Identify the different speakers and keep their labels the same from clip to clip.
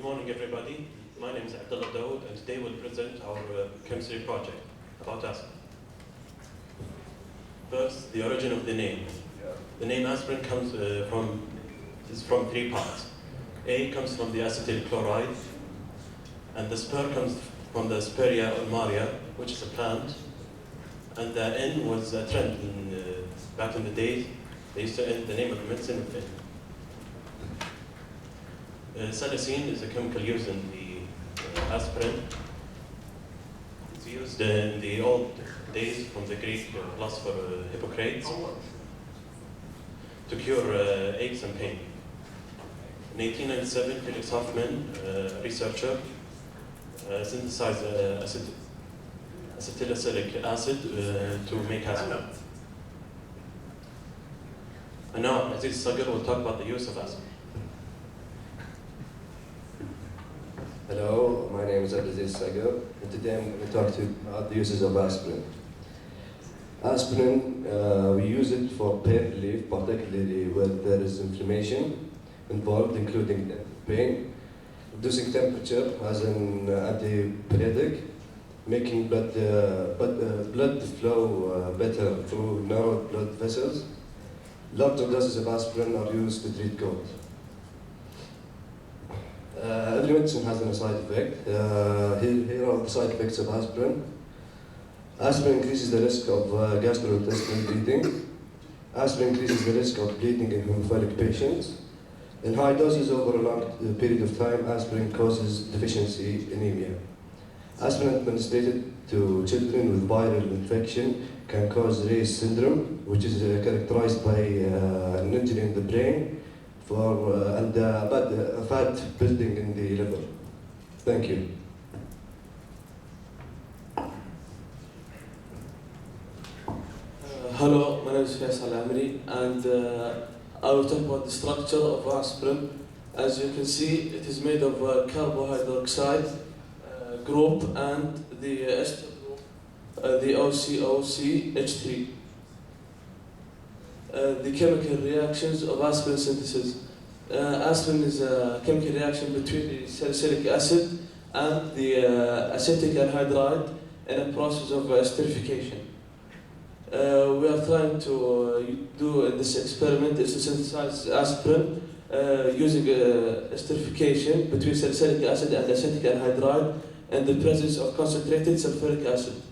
Speaker 1: morning, everybody. My name is Abdullah Dawood, and today we'll present our chemistry project about aspirin. First, the origin of the name. The name aspirin comes from three parts. A comes from the acetyl chloride, and the spur comes from the Spirea ulmaria, which is a plant. And the N was a trend back in the days. They used to end the name of the medicine with N. Salicine is a chemical used in the aspirin. It's used in the old days from the Greek philosopher Hippocrates to cure aches and pain. In 1897, Felix Hoffman, a researcher, synthesized acetylacetic acid to make aspirin. And now, Aziz Sagar will talk about the use of aspirin.
Speaker 2: Hello, my name is Aziz Sagar, and today I'm going to talk to you about the uses of aspirin. Aspirin, we use it for pain relief, particularly where there is inflammation involved, including pain, reducing temperature as an antibiotic, making blood flow better through narrowed blood vessels. Larger doses of aspirin are used to treat cold. Every medicine has a side effect. Here are the side effects of aspirin. Aspirin increases the risk of gastrointestinal bleeding. Aspirin increases the risk of bleeding in hemophilic patients. In high doses over a long period of time, aspirin causes deficiency anemia. Aspirin administered to children with viral infection can cause Ray's syndrome, which is characterized by an injury in the brain and fat building in the liver. Thank you.
Speaker 3: Hello, my name is Faisal Amri, and I will talk about the structure of aspirin. As you can see, it is made of carbohydroxide group and the ester group, the OCOCH3. The chemical reactions of aspirin synthesis. Aspirin is a chemical reaction between the salicylic acid and the acetic anhydride in a process of esterification. We are trying to do in this experiment is to synthesize aspirin using esterification between salicylic acid and acetic anhydride in the presence of concentrated sulfuric acid.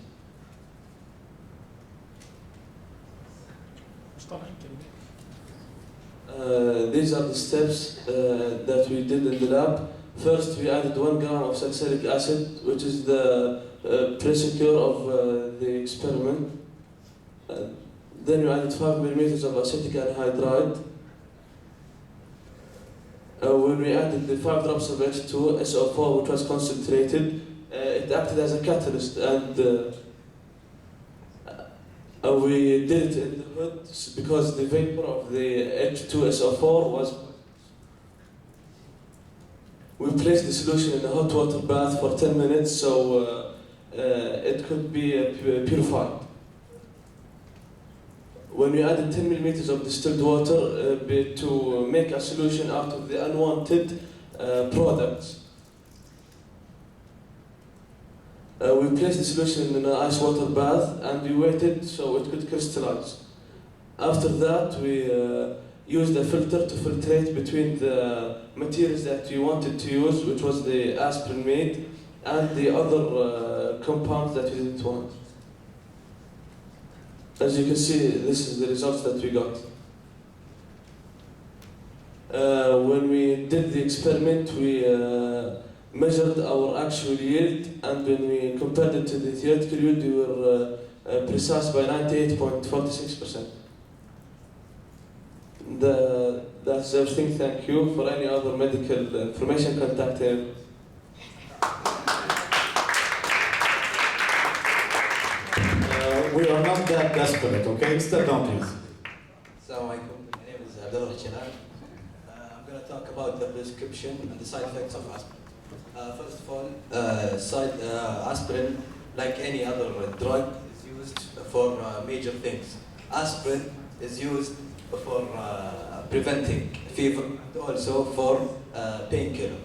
Speaker 3: These are the steps that we did in the lab. First, we added 1 gram of salicylic acid, which is the precursor of the experiment. Then we added 5 millimeters of acetic anhydride. When we added the 5 drops of H2SO4, which was concentrated, it acted as a catalyst, and we did it in the hood because the vapor of the H2SO4 was. We placed the solution in a hot water bath for 10 minutes so it could be purified. When we added 10 millimeters of distilled water to make a solution out of the unwanted products, we placed the solution in an ice water bath and we waited so it could crystallize. After that, we used a filter to filtrate between the materials that we wanted to use, which was the aspirin made, and the other compounds that we didn't want. As you can see, this is the results that we got. When we did the experiment, we measured our actual yield, and when we compared it to the theoretical yield, we were precise by 98.46%. That's everything. Thank you. For any other medical information, contact him.
Speaker 4: We are not that desperate, okay? Step down, please.
Speaker 5: Assalamu alaikum. My name is Abdullah Chinar. I'm going to talk about the prescription and the side effects of aspirin. First of all, aspirin, like any other drug, is used for major things. Aspirin is used for preventing fever, and also for painkiller.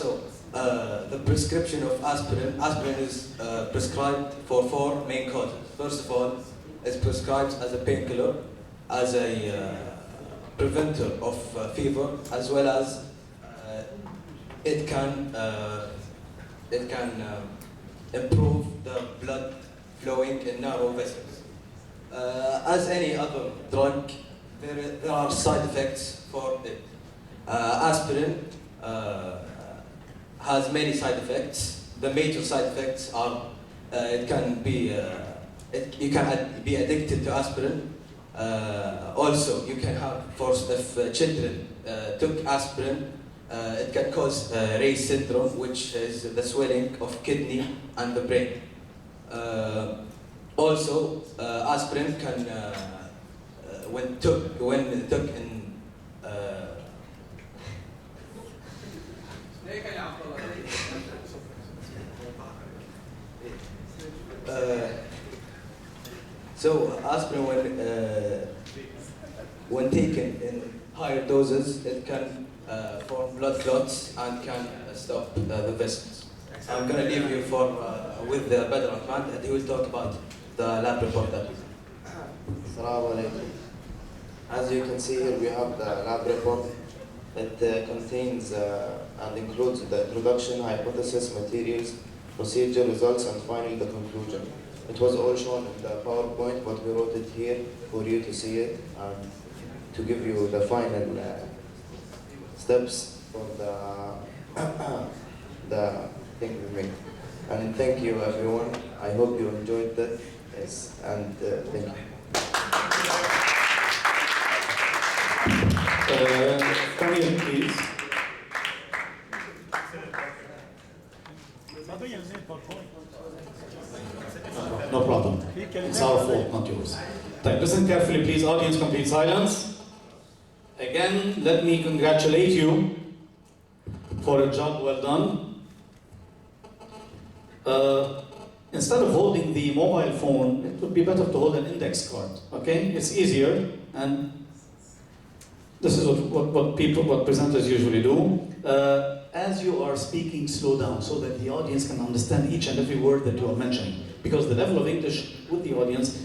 Speaker 5: The prescription of aspirin is prescribed for 4 main causes. First of all, it's prescribed as a painkiller, as a preventer of fever, as well as it can improve the blood flowing in narrow vessels. As any other drug, there are side effects for it. Aspirin has many side effects. The major side effects are you can be addicted to aspirin. Also, you can have, if children took aspirin, it can cause Ray's syndrome, which is the swelling of kidney and the brain. Also, aspirin can, when took in so aspirin, when taken in higher doses, it can form blood clots and can stop the vessels. I'm going to leave you with Badr Rahman, and he will talk about the lab report that we have.
Speaker 6: Assalamu alaikum. As you can see here, we have the lab report. It contains and includes the introduction, hypothesis, materials, procedure, results, and finally the conclusion. It was all shown in the PowerPoint, but we wrote it here for you to see it and to give you the final steps for the thing we made. And thank you, everyone. I hope you enjoyed that. Yes, and thank you.
Speaker 4: Come here, please. No problem. It's our fault, not yours. Listen carefully, please. Audience, complete silence. Again, let me congratulate you for a job well done. Instead of holding the mobile phone, it would be better to hold an index card. Okay, it's easier, and this is what presenters usually do. As you are speaking, slow down so that the audience can understand each and every word that you are mentioning. Because the level of English with the audience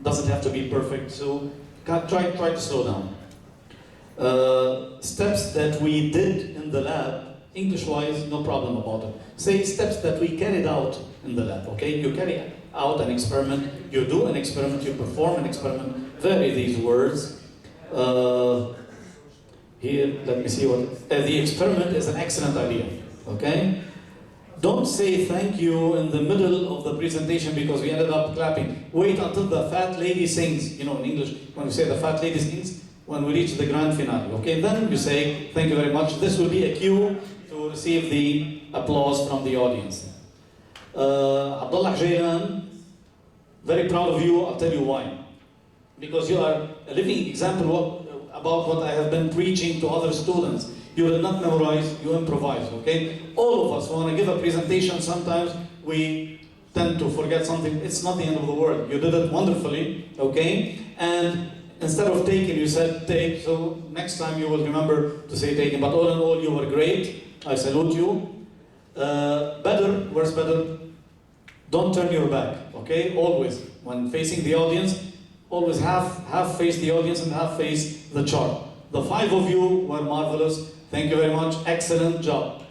Speaker 4: doesn't have to be perfect. So try to slow down. Steps that we did in the lab, English-wise, no problem about it. Say steps that we carried out in the lab, okay? You carry out an experiment, you do an experiment, you perform an experiment, vary these words. Here, let me see what... the experiment is an excellent idea, okay? Don't say thank you in the middle of the presentation because we ended up clapping. Wait until the fat lady sings. You know, in English, when we say the fat lady sings, when we reach the grand finale, okay? Then you say, thank you very much. This will be a cue to receive the applause from the audience. Abdullah Jaylan, very proud of you. I'll tell you why. Because you are a living example about what I have been preaching to other students. You will not memorize, you improvise, okay? All of us, when I give a presentation, sometimes we tend to forget something. It's not the end of the world. You did it wonderfully, okay? And instead of taking, you said take, so next time you will remember to say taking. But all in all, you were great. I salute you. Better, where's better? Don't turn your back, okay? Always, when facing the audience, always half face the audience and half face the chart. The 5 of you were marvelous. Thank you very much. Excellent job.